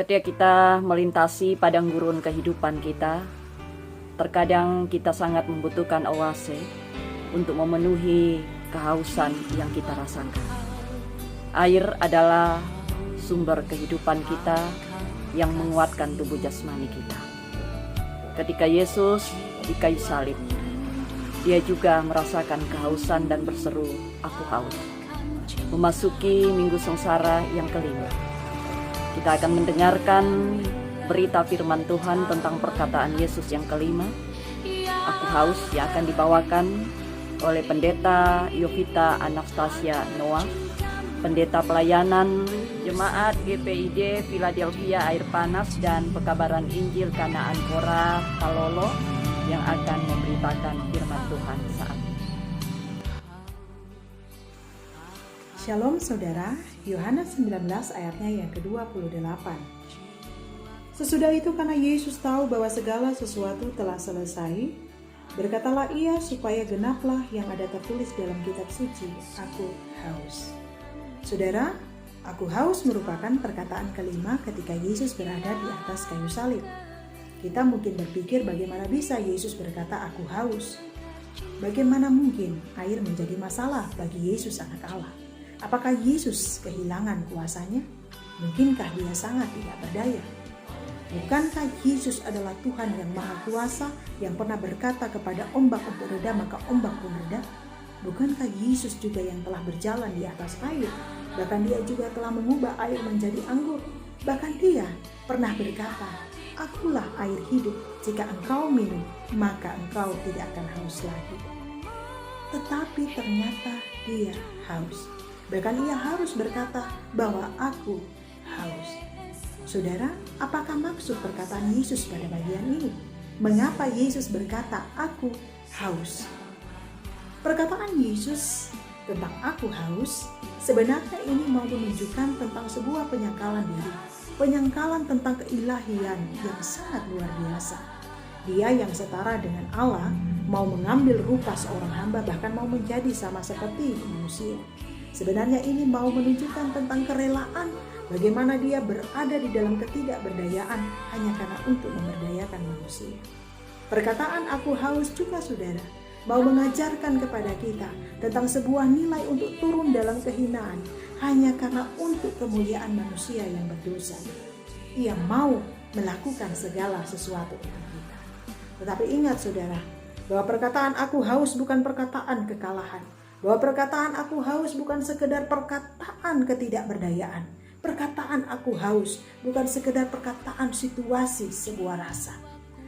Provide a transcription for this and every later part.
Ketika kita melintasi padang gurun kehidupan kita, terkadang kita sangat membutuhkan oase untuk memenuhi kehausan yang kita rasakan. Air adalah sumber kehidupan kita yang menguatkan tubuh jasmani kita. Ketika Yesus di kayu salib, dia juga merasakan kehausan dan berseru, "Aku haus." Memasuki minggu sengsara yang kelima, kita akan mendengarkan berita firman Tuhan tentang perkataan Yesus yang kelima, "Aku haus," yang akan dibawakan oleh Pendeta Yovita Anastasia Noah, Pendeta Pelayanan Jemaat GPID Philadelphia Air Panas dan Pekabaran Injil Kanaan Kora Kalolo yang akan memberitakan firman Tuhan saat ini. Shalom saudara, Yohanes 19 ayatnya yang ke-28. Sesudah itu karena Yesus tahu bahwa segala sesuatu telah selesai, berkatalah ia supaya genaplah yang ada tertulis dalam kitab suci, "Aku haus." Saudara, "Aku haus" merupakan perkataan kelima ketika Yesus berada di atas kayu salib. Kita mungkin berpikir bagaimana bisa Yesus berkata, "Aku haus"? Bagaimana mungkin air menjadi masalah bagi Yesus anak Allah? Apakah Yesus kehilangan kuasanya? Mungkinkah dia sangat tidak berdaya? Bukankah Yesus adalah Tuhan yang Maha Kuasa yang pernah berkata kepada ombak untuk reda maka ombak pun reda? Bukankah Yesus juga yang telah berjalan di atas air? Bahkan dia juga telah mengubah air menjadi anggur. Bahkan dia pernah berkata, "Akulah air hidup, jika engkau minum, maka engkau tidak akan haus lagi." Tetapi ternyata dia haus. Bahkan ia harus berkata bahwa "aku haus." Saudara, apakah maksud perkataan Yesus pada bagian ini? Mengapa Yesus berkata "aku haus"? Perkataan Yesus tentang "aku haus" sebenarnya ini mau menunjukkan tentang sebuah penyangkalan diri, penyangkalan tentang keilahian yang sangat luar biasa. Dia yang setara dengan Allah mau mengambil rupa seorang hamba, bahkan mau menjadi sama seperti manusia. Sebenarnya ini mau menunjukkan tentang kerelaan, bagaimana dia berada di dalam ketidakberdayaan hanya karena untuk memberdayakan manusia. Perkataan "aku haus" juga saudara mau mengajarkan kepada kita tentang sebuah nilai untuk turun dalam kehinaan hanya karena untuk kemuliaan manusia yang berdosa. Ia mau melakukan segala sesuatu untuk kita. Tetapi ingat saudara, bahwa perkataan "aku haus" bukan perkataan kekalahan. Bahwa perkataan "aku haus" bukan sekedar perkataan ketidakberdayaan. Perkataan "aku haus" bukan sekedar perkataan situasi sebuah rasa.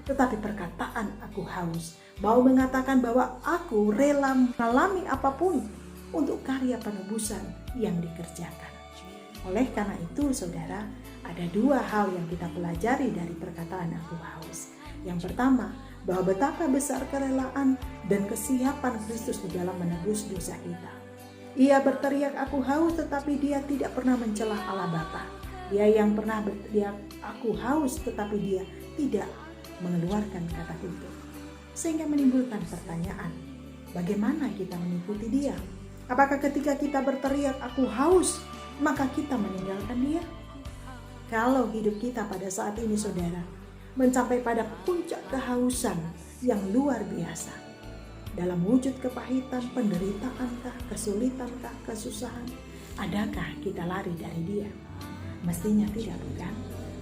Tetapi perkataan "aku haus" mau mengatakan bahwa aku rela mengalami apapun untuk karya penebusan yang dikerjakan. Oleh karena itu saudara, ada dua hal yang kita pelajari dari perkataan "aku haus". Yang pertama, bahwa betapa besar kerelaan dan kesiapan Kristus di dalam menebus dosa kita. Ia berteriak "aku haus", tetapi dia tidak pernah mencelah Allah Bapa. Dia yang pernah berteriak "aku haus", tetapi dia tidak mengeluarkan kata itu. Sehingga menimbulkan pertanyaan, bagaimana kita mengikuti dia? Apakah ketika kita berteriak "aku haus", maka kita meninggalkan dia? Kalau hidup kita pada saat ini saudara mencapai pada puncak kehausan yang luar biasa, dalam wujud kepahitan, penderitaankah, kesulitankah, kesusahan, adakah kita lari dari dia? Mestinya tidak, bukan?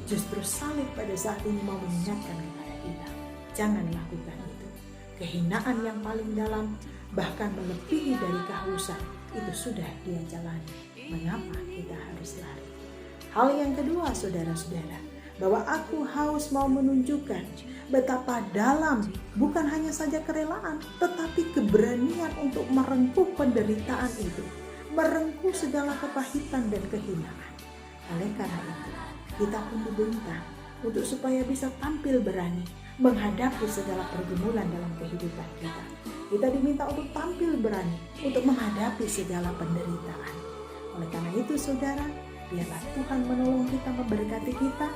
Justru salib pada saat ini mau mengingatkan kepada kita, jangan lakukan itu. Kehinaan yang paling dalam, bahkan melebihi dari kehausan, itu sudah dia jalani. Mengapa kita harus lari? Hal yang kedua saudara-saudara, bahwa "aku haus" mau menunjukkan betapa dalam bukan hanya saja kerelaan, tetapi keberanian untuk merengkuh penderitaan itu, merengkuh segala kepahitan dan kehinaan. Oleh karena itu, kita pun diberintah untuk supaya bisa tampil berani menghadapi segala pergumulan dalam kehidupan kita. Kita diminta untuk tampil berani untuk menghadapi segala penderitaan. Oleh karena itu saudara, biarlah Tuhan menolong kita, memberkati kita,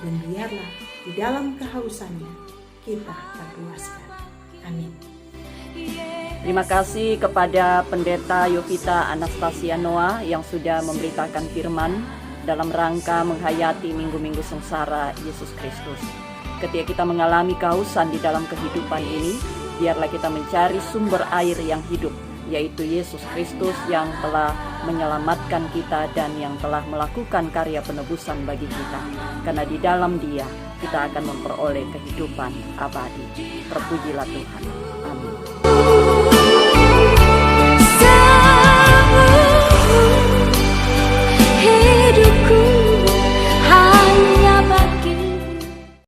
dan biarlah di dalam kehausannya kita terpuaskan. Amin. Terima kasih kepada Pendeta Yovita Anastasia Noah yang sudah memberitakan firman. dalam rangka menghayati minggu-minggu sengsara Yesus Kristus. Ketika kita mengalami kehausan di dalam kehidupan ini, biarlah kita mencari sumber air yang hidup, yaitu Yesus Kristus yang telah menyelamatkan kita dan yang telah melakukan karya penebusan bagi kita. Karena di dalam Dia kita akan memperoleh kehidupan abadi. Terpujilah Tuhan.